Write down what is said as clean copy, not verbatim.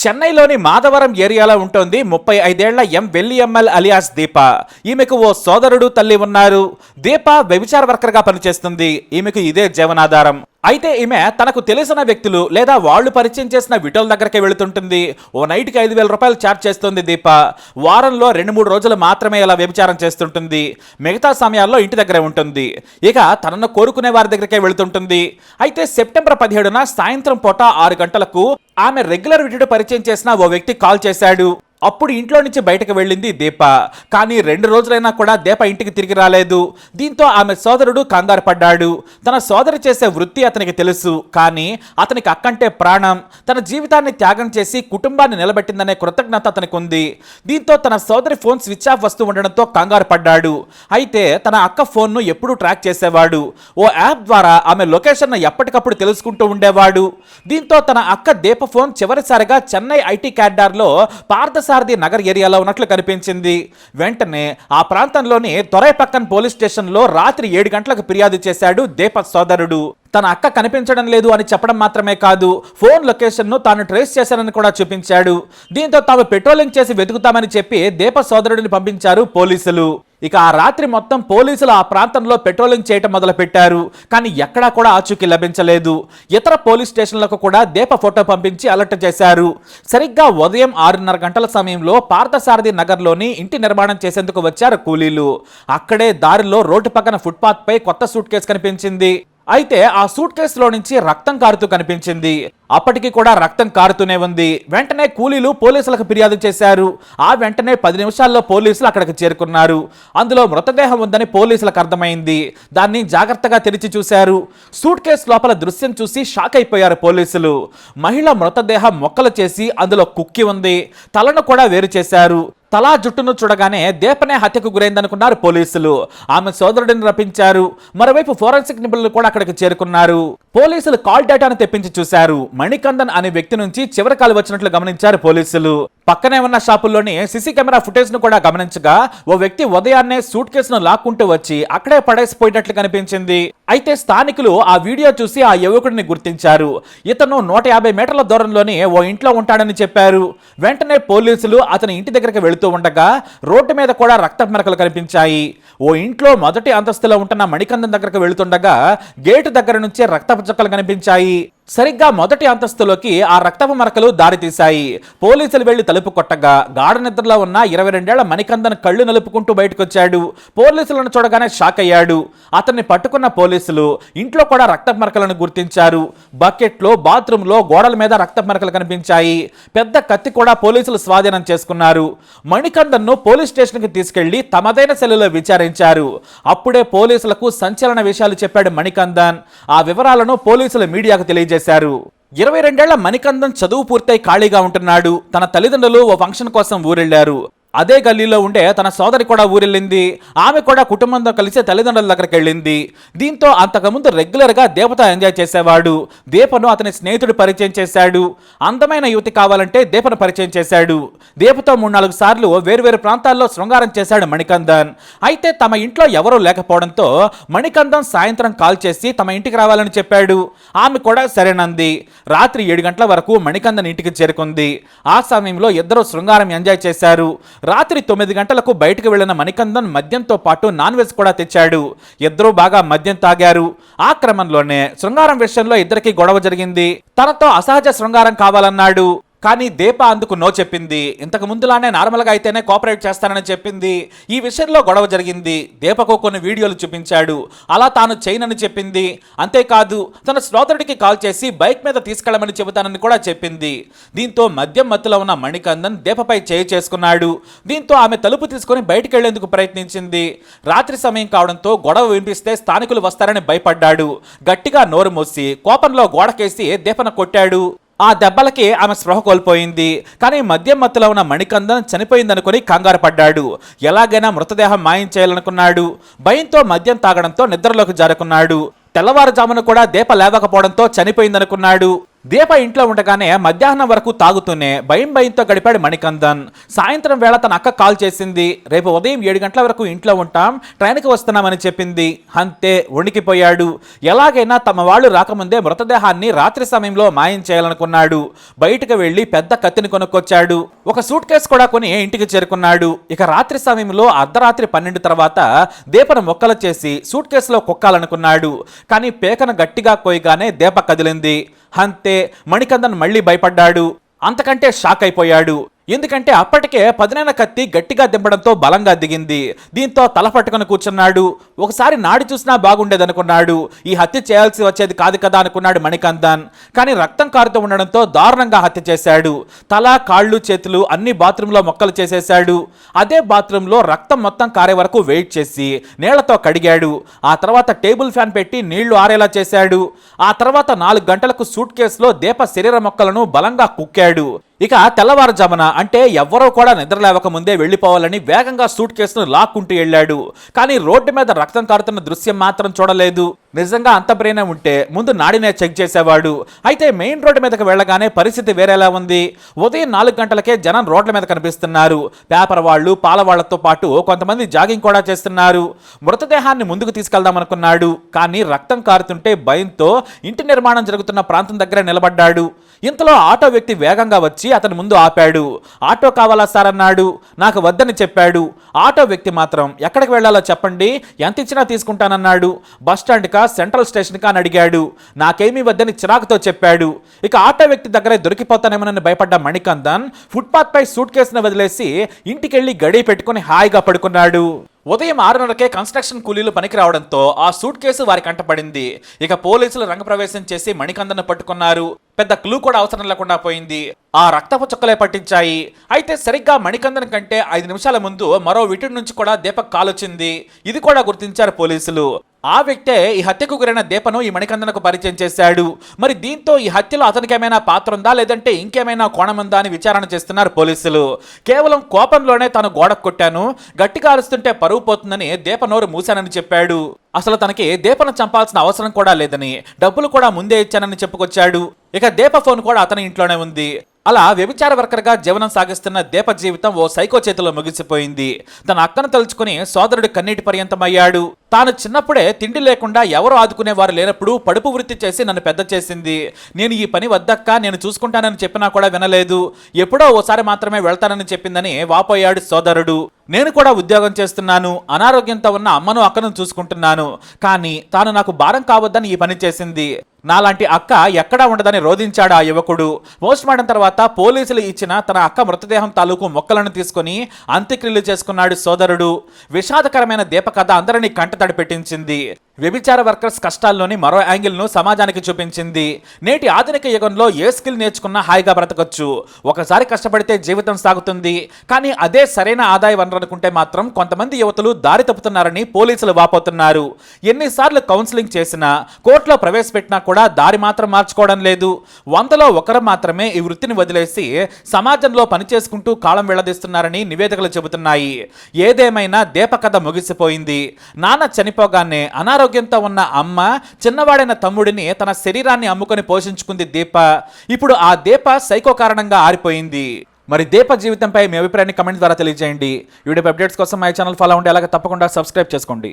చెన్నైలోని మాధవరం ఏరియాలో ఉంటుంది 35 ఏళ్ల వెల్లియమ్మల్ అలియాస్ దీప. ఈమెకు ఓ సోదరుడు తల్లి ఉన్నారు. దీప వ్యభిచార వర్కర్ గా పనిచేస్తుంది. ఈమెకు ఇదే జీవనాధారం. అయితే ఈమె తనకు తెలిసిన వ్యక్తులు లేదా వాళ్ళు పరిచయం చేసిన విటోల దగ్గరికి వెళుతుంటుంది. ఓ నైట్కి 5,000 రూపాయలు ఛార్జ్ చేస్తుంది దీప. వారంలో 2-3 రోజులు మాత్రమే ఇలా వ్యభిచారం చేస్తుంటుంది. మిగతా సమయాల్లో ఇంటి దగ్గరే ఉంటుంది. ఇక తనను కోరుకునే వారి దగ్గరికే వెళుతుంటుంది. అయితే సెప్టెంబర్ 17న సాయంత్రం పూట 6 గంటలకు ఆమె రెగ్యులర్ విటుడు పరిచయం చేసిన ఓ వ్యక్తి కాల్ చేశాడు. అప్పుడు ఇంట్లో నుంచి బయటకు వెళ్ళింది దీప. కానీ 2 రోజులైనా కూడా దీప ఇంటికి తిరిగి రాలేదు. దీంతో ఆమె సోదరుడు కంగారు పడ్డాడు. తన సోదరు చేసే వృత్తి అతనికి తెలుసు, కానీ అతనికి అక్కంటే ప్రాణం. తన జీవితాన్ని త్యాగం చేసి కుటుంబాన్ని నిలబెట్టిందనే కృతజ్ఞత అతనికి ఉంది. దీంతో తన సోదరి ఫోన్ స్విచ్ ఆఫ్ వస్తూ ఉండడంతో కంగారు పడ్డాడు. అయితే తన అక్క ఫోన్ను ఎప్పుడూ ట్రాక్ చేసేవాడు. ఓ యాప్ ద్వారా ఆమె లొకేషన్ ఎప్పటికప్పుడు తెలుసుకుంటూ ఉండేవాడు. దీంతో తన అక్క దీప ఫోన్ చివరిసారిగా చెన్నై ఐటీ క్యాడార్లో పార్థసారథి నగర్ ఏరియాలో ఉన్నట్లు కనిపించింది. వెంటనే ఆ ప్రాంతంలోని తొరైపక్కన్ పోలీస్ స్టేషన్లో రాత్రి 7 గంటలకు ఫిర్యాదు చేశాడు దీప సోదరుడు. తన అక్క కనిపించడం లేదు అని చెప్పడం మాత్రమే కాదు, ఫోన్ లొకేషన్ను తాను ట్రేస్ చేశానని కూడా చూపించాడు. దీంతో తాము పెట్రోలింగ్ చేసి వెతుకుతామని చెప్పి దీప సోదరుడిని పంపించారు పోలీసులు. ఇక ఆ రాత్రి మొత్తం పోలీసులు ఆ ప్రాంతంలో పెట్రోలింగ్ చేయటం మొదలు పెట్టారు. కానీ ఎక్కడా కూడా ఆచూకీ లభించలేదు. ఇతర పోలీస్ స్టేషన్లకు కూడా దీప ఫోటో పంపించి అలర్ట్ చేశారు. సరిగ్గా ఉదయం 6:30 గంటల సమయంలో పార్థసారథి నగర్లోని ఇంటి నిర్మాణం చేసేందుకు వచ్చారు కూలీలు. అక్కడే దారిలో రోడ్డు పక్కన ఫుట్పాత్ పై కొత్త సూట్ కేసు కనిపించింది. అయితే ఆ సూట్ కేసులో నుంచి రక్తం కారుతూ కనిపించింది. అప్పటికి కూడా రక్తం కారుతూనే ఉంది. వెంటనే కూలీలు పోలీసులకు ఫిర్యాదు చేశారు. ఆ వెంటనే 10 నిమిషాల్లో పోలీసులు అక్కడికి చేరుకున్నారు. అందులో మృతదేహం ఉందని పోలీసులకు అర్థమైంది. దాన్ని జాగ్రత్తగా తెరిచి చూశారు. సూట్ కేసు లోపల దృశ్యం చూసి షాక్ అయిపోయారు పోలీసులు. మహిళ మృతదేహం మొక్కలు చేసి అందులో కుక్కి ఉంది. తలను కూడా వేరు చేశారు. తలా జుట్టును చూడగానే దీపనే హత్యకు గురైందనుకున్నారు పోలీసులు. ఆమె సోదరుడిని రప్పించారు. మరోవైపు ఫోరెన్సిక్ నిపుణులు కూడా అక్కడికి చేరుకున్నారు. పోలీసులు కాల్ డేటాను తెప్పించి చూశారు. మణికందన్ అనే వ్యక్తి నుంచి చివరి కాల్ వచ్చినట్లు గమనించారు పోలీసులు. పక్కనే ఉన్న షాపుల్లోని సీసీ కెమెరా ఫుటేజ్ ను కూడా గమనించగా ఓ వ్యక్తి ఉదయాన్నే సూట్ కేసును లాక్కుంటూ వచ్చి అక్కడే పడేసిపోయినట్లు కనిపించింది. అయితే స్థానికులు ఆ వీడియో చూసి ఆ యువకుడిని గుర్తించారు. ఇతను 150 మీటర్ల దూరంలోని ఓ ఇంట్లో ఉంటాడని చెప్పారు. వెంటనే పోలీసులు అతని ఇంటి దగ్గరికి వెళుతూ ఉండగా రోడ్డు మీద కూడా రక్తపు మరకలు కనిపించాయి. ఓ ఇంట్లో మొదటి అంతస్తులో ఉంటున్న మణికందన్ దగ్గరకు వెళుతుండగా గేటు దగ్గర నుంచే రక్తపు చుక్కలు కనిపించాయి. సరిగ్గా మొదటి అంతస్తులోకి ఆ రక్తపు మరకలు దారితీశాయి. పోలీసులు వెళ్లి తలుపు కొట్టగా గాఢ నిద్రలో ఉన్న 22 ఏళ్ల మణికందన్ కళ్ళు నలుపుకుంటూ బయటకొచ్చాడు. పోలీసులను చూడగానే షాక్ అయ్యాడు. అతన్ని పట్టుకున్న పోలీసులు ఇంట్లో కూడా రక్తపు మరకలను గుర్తించారు. బకెట్లో, బాత్రూంలో, గోడల మీద రక్తపు మరకలు కనిపించాయి. పెద్ద కత్తి కూడా పోలీసులు స్వాధీనం చేసుకున్నారు. మణికందన్ను పోలీస్ స్టేషన్కి తీసుకెళ్లి తమదైన శైలిలో విచారించారు. అప్పుడే పోలీసులకు సంచలన విషయాలు చెప్పాడు మణికందన్. ఆ వివరాలను పోలీసులు మీడియాకు తెలియజేశారు. 22 ఏళ్ల మణికందన్ చదువు పూర్తయి ఖాళీగా ఉంటున్నాడు. తన తల్లిదండ్రులు ఓ ఫంక్షన్ కోసం ఊరెళ్లారు. అదే గల్లీలో ఉండే తన సోదరి కూడా ఊరెళ్ళింది. ఆమె కూడా కుటుంబంతో కలిసి తల్లిదండ్రుల దగ్గరికి వెళ్ళింది. దీంతో అంతకుముందు రెగ్యులర్గా దీపతో ఎంజాయ్ చేసేవాడు. దీపను అతని స్నేహితుడు పరిచయం చేశాడు. అందమైన యువతి కావాలంటే దీపను పరిచయం చేశాడు. దీపతో 3-4 సార్లు వేర్వేరు ప్రాంతాల్లో శృంగారం చేశాడు మణికందన్. అయితే తమ ఇంట్లో ఎవరూ లేకపోవడంతో మణికందన్ సాయంత్రం కాల్ చేసి తమ ఇంటికి రావాలని చెప్పాడు. ఆమె కూడా సరేనంది. రాత్రి 7 గంటల వరకు మణికందన్ ఇంటికి చేరుకుంది. ఆ సమయంలో ఇద్దరు శృంగారం ఎంజాయ్ చేశారు. రాత్రి 9 గంటలకు బయటకు వెళ్లిన మణికందన్ మద్యంతో పాటు నాన్ వెజ్ కూడా తెచ్చాడు. ఇద్దరూ బాగా మద్యం తాగారు. ఆ క్రమంలోనే శృంగారం విషయంలో ఇద్దరికి గొడవ జరిగింది. తనతో అసహజ శృంగారం కావాలన్నాడు. కానీ దీప అందుకు నో చెప్పింది. ఇంతకు ముందులానే నార్మల్గా అయితేనే కోఆపరేట్ చేస్తానని చెప్పింది. ఈ విషయంలో గొడవ జరిగింది. దీపకు కొన్ని వీడియోలు చూపించాడు. అలా తాను చేయనని చెప్పింది. అంతేకాదు తన సోదరుడికి కాల్ చేసి బైక్ మీద తీసుకెళ్లమని చెబుతానని కూడా చెప్పింది. దీంతో మద్యం మత్తులో ఉన్న మణికందన్ దీపపై చేయి చేసుకున్నాడు. దీంతో ఆమె తలుపు తీసుకుని బయటికి వెళ్లేందుకు ప్రయత్నించింది. రాత్రి సమయం కావడంతో గొడవ వినిపిస్తే స్థానికులు వస్తారని భయపడ్డాడు. గట్టిగా నోరు మూసి కోపంలో గోడకేసి దీపను కొట్టాడు. ఆ దెబ్బలకి ఆమె స్పృహ కోల్పోయింది. కానీ మద్యం మత్తులో ఉన్న మణికందన్ చనిపోయిందనుకుని కంగారు పడ్డాడు. ఎలాగైనా మృతదేహం మాయం చేయాలనుకున్నాడు. భయంతో మద్యం తాగడంతో నిద్రలోకి జారుకున్నాడు. తెల్లవారుజామున కూడా దీప లేవకపోవడంతో చనిపోయిందనుకున్నాడు. దీప ఇంట్లో ఉండగానే మధ్యాహ్నం వరకు తాగుతూనే భయంతో గడిపాడు మణికందన్. సాయంత్రం వేళ తన అక్క కాల్ చేసింది. రేపు ఉదయం 7 గంటల వరకు ఇంట్లో ఉంటాం, ట్రైన్కి వస్తున్నామని చెప్పింది. అంతే, వణికిపోయాడు. ఎలాగైనా తమ వాళ్ళు రాకముందే మృతదేహాన్ని రాత్రి సమయంలో మాయం చేయాలనుకున్నాడు. బయటకు వెళ్లి పెద్ద కత్తిని కొనుక్కొచ్చాడు. ఒక సూట్ కేసు కూడా కొని ఇంటికి చేరుకున్నాడు. ఇక రాత్రి సమయంలో అర్ధరాత్రి 12 తర్వాత దీపను మొక్కలు చేసి సూట్ కేసులో కుక్కాలనుకున్నాడు. కానీ పేకను గట్టిగా కోయగానే దీప కదిలింది. అంతే, మణికందన్ మళ్ళీ భయపడ్డాడు. అంతకంటే షాక్ అయిపోయాడు. ఎందుకంటే అప్పటికే పదునైన కత్తి గట్టిగా దింపడంతో బలంగా దిగింది. దీంతో తల పట్టుకుని కూర్చున్నాడు. ఒకసారి నాడి చూసినా బాగుండేదనుకున్నాడు. ఈ హత్య చేయాల్సి వచ్చేది కాదు కదా అనుకున్నాడు మణికందన్. కానీ రక్తం కారుతూ ఉండడంతో దారుణంగా హత్య చేశాడు. తల, కాళ్ళు, చేతులు అన్ని బాత్రూంలో మొక్కలు చేసేశాడు. అదే బాత్రూంలో రక్తం మొత్తం కారే వరకు వెయిట్ చేసి నీళ్లతో కడిగాడు. ఆ తర్వాత టేబుల్ ఫ్యాన్ పెట్టి నీళ్లు ఆరేలా చేశాడు. ఆ తర్వాత 4 గంటలకు సూట్ కేసులో దీప శరీర మొక్కలను బలంగా కుక్కాడు. ఇక తెల్లవారుజామున, అంటే ఎవ్వరూ కూడా నిద్రలేవక ముందే వెళ్లిపోవాలని వేగంగా సూట్ కేసును లాక్కుంటూ వెళ్ళాడు. కానీ రోడ్డు మీద రక్తం కారుతున్న దృశ్యం మాత్రం చూడలేదు. నిజంగా అంత బ్రెయిన్ ఉంటే ముందు నాడినే చెక్ చేసేవాడు. అయితే మెయిన్ రోడ్డు మీదకి వెళ్ళగానే పరిస్థితి వేరేలా ఉంది. ఉదయం 4 గంటలకే జనం రోడ్ల మీద కనిపిస్తున్నారు. పేపర్ వాళ్ళు, పాల వాళ్లతో పాటు కొంతమంది జాగింగ్ కూడా చేస్తున్నారు. మృతదేహాన్ని ముందుకు తీసుకెళ్దామనుకున్నాడు. కానీ రక్తం కారుతుంటే భయంతో ఇంటి నిర్మాణం జరుగుతున్న ప్రాంతం దగ్గర నిలబడ్డాడు. ఇంతలో ఆటో వ్యక్తి వేగంగా వచ్చి అతని ముందు ఆపాడు. ఆటో కావాలా సార్ అన్నాడు. నాకు వద్దని చెప్పాడు. ఆటో వ్యక్తి మాత్రం ఎక్కడికి వెళ్లాలో చెప్పండి, ఎంత ఇచ్చినా తీసుకుంటానన్నాడు. బస్టాండ్ కా, సెంట్రల్ స్టేషన్ కా అని అడిగాడు. నాకేమీ వద్దని చిరాకుతో చెప్పాడు. ఇక ఆటో వ్యక్తి దగ్గరే దొరికిపోతానేమోనని భయపడ్డ మణికందన్ ఫుట్పాత్ పై సూట్ కేసును వదిలేసి ఇంటికెళ్లి గడి పెట్టుకుని హాయిగా పడుకున్నాడు. ఉదయం 6:30కే కన్స్ట్రక్షన్ కూలీలు పనికి రావడంతో ఆ సూట్ కేసు వారి కంటపడింది. ఇక పోలీసులు రంగప్రవేశం చేసి మణికందన్ను పట్టుకున్నారు. పెద్ద క్లూ కూడా అవసరం లేకుండా పోయింది. ఆ రక్తపు చుక్కలే పట్టించాయి. అయితే సరిగ్గా మణికందన్ కంటే 5 నిమిషాల ముందు మరో విటుడి నుంచి కూడా దీపక్ కాల్ వచ్చింది. ఇది కూడా గుర్తించారు పోలీసులు. ఆ వ్యక్తే ఈ హత్యకు గురైన దీపను ఈ మణికందన్కు పరిచయం చేశాడు. మరి దీంతో ఈ హత్యలో అతనికి ఏమైనా పాత్ర ఉందా, లేదంటే ఇంకేమైనా కోణముందా అని విచారణ చేస్తున్నారు పోలీసులు. కేవలం కోపంలోనే తాను గోడకు కొట్టాను, గట్టిగా అరుస్తుంటే పరువు పోతుందని దీప నోరు మూశానని చెప్పాడు. అసలు తనకి దీపను చంపాల్సిన అవసరం కూడా లేదని, డబ్బులు కూడా ముందే ఇచ్చానని చెప్పుకొచ్చాడు. ఇక దీప ఫోన్ కూడా అతని ఇంట్లోనే ఉంది. అలా వ్యభిచార వర్కర్గా జీవనం సాగిస్తున్న దీప జీవితం ఓ సైకో చేతిలో ముగిసిపోయింది. తన అక్కను తలుచుకుని సోదరుడు కన్నీటి పర్యంతమయ్యాడు. తాను చిన్నప్పుడే తిండి లేకుండా ఎవరు ఆదుకునేవారు లేనప్పుడు పడుపు వృత్తి చేసి నన్ను పెద్ద చేసింది. నేను ఈ పని వద్దక్క, నేను చూసుకుంటానని చెప్పినా కూడా వినలేదు. ఎప్పుడో ఓసారి మాత్రమే వెళ్తానని చెప్పిందని వాపోయాడు సోదరుడు. నేను కూడా ఉద్యోగం చేస్తున్నాను, అనారోగ్యంతో ఉన్న అమ్మను అక్కను చూసుకుంటున్నాను. కానీ తాను నాకు భారం కావద్దని ఈ పని చేసింది. నాలాంటి అక్క ఎక్కడా ఉండదని రోధించాడు ఆ యువకుడు. పోస్ట్ మార్టం తర్వాత పోలీసులు ఇచ్చిన తన అక్క మృతదేహం తాలూకు మొక్కలను తీసుకుని అంత్యక్రియలు చేసుకున్నాడు సోదరుడు. విషాదకరమైన దీప కథ అందరినీ కంటతడి పెట్టించింది. వ్యభిచార వర్కర్స్ కష్టాల్లోని మరో యాంగిల్ను సమాజానికి చూపించింది. నేటి ఆధునిక యుగంలో ఏ స్కిల్ నేర్చుకున్నా హాయిగా బ్రతకొచ్చు. ఒకసారి కష్టపడితే జీవితం సాగుతుంది. కానీ అదే సరైన ఆదాయ వనరు అనుకుంటే మాత్రం కొంతమంది యువతులు దారి తప్పుతున్నారని పోలీసులు వాపోతున్నారు. ఎన్నిసార్లు కౌన్సిలింగ్ చేసినా, కోర్టులో ప్రవేశపెట్టినా కూడా దారి మాత్రం మార్చుకోవడం లేదు. 100లో 1 మాత్రమే ఈ వృత్తిని వదిలేసి సమాజంలో పనిచేసుకుంటూ కాలం వెళ్లదీస్తున్నారని నివేదికలు చెబుతున్నాయి. ఏదేమైనా దీప కథ ముగిసిపోయింది. నాన్న చనిపోగానే అనారోగ్యంతో ఉన్న అమ్మ చిన్నవాడైన తమ్ముడిని తన శరీరాన్ని అమ్ముకొని పోషించుకుంది దీప. ఇప్పుడు ఆ దీప సైకో కారణంగా ఆరిపోయింది. మరి దీప జీవితంపై మీ అభిప్రాయాన్ని కమెంట్ ద్వారా తెలియజేయండి. వీడియో అప్డేట్స్ కోసం మై ఛానల్ ఫాలో అవ్వండి. అలాగే తప్పకుండా సబ్స్క్రైబ్ చేసుకోండి.